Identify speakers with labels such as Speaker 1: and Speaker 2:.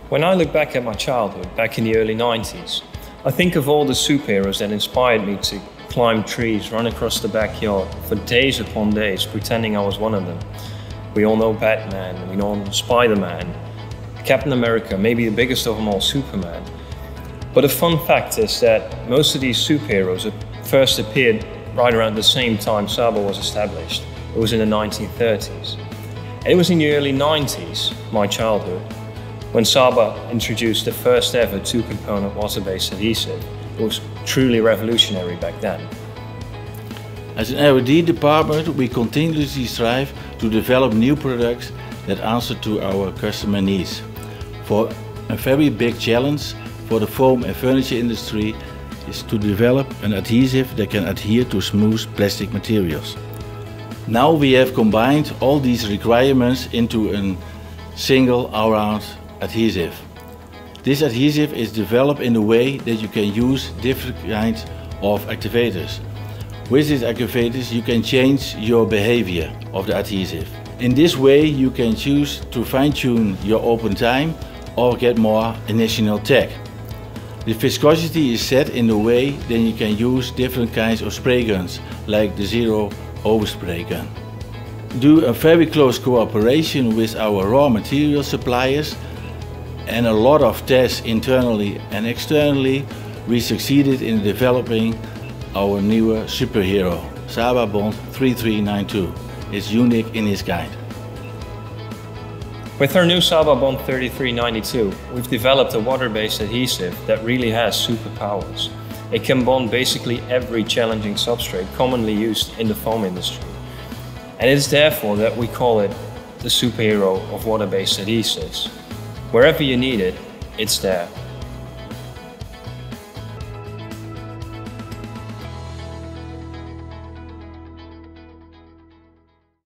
Speaker 1: When I look back at my childhood, back in the early 90s, I think of all the superheroes that inspired me to climb trees, run across the backyard for days upon days, pretending I was one of them. We all know Batman, we know Spider-Man, Captain America, maybe the biggest of them all, Superman. But the fun fact is that most of these superheroes first appeared right around the same time SABA was established. It was in the 1930s. And it was in the early 90s, my childhood, when SABA introduced the first ever two-component water-based adhesive. It was truly revolutionary back then.
Speaker 2: As an R&D department, we continuously strive to develop new products that answer to our customer needs. For a very big challenge for the foam and furniture industry is to develop an adhesive that can adhere to smooth plastic materials. Now we have combined all these requirements into a single all-round adhesive. This adhesive is developed in a way that you can use different kinds of activators. With these activators you can change your behavior of the adhesive. In this way you can choose to fine-tune your open time or get more initial tech. The viscosity is set in a way that you can use different kinds of spray guns, like the zero overspray gun. Do a very close cooperation with our raw material suppliers and a lot of tests internally and externally, we succeeded in developing our newer superhero, Sababond 3392. It's unique in its kind.
Speaker 1: With our new Sababond 3392, we've developed a water-based adhesive that really has superpowers. It can bond basically every challenging substrate commonly used in the foam industry. And it's therefore that we call it the superhero of water-based adhesives. Wherever you need it, it's there.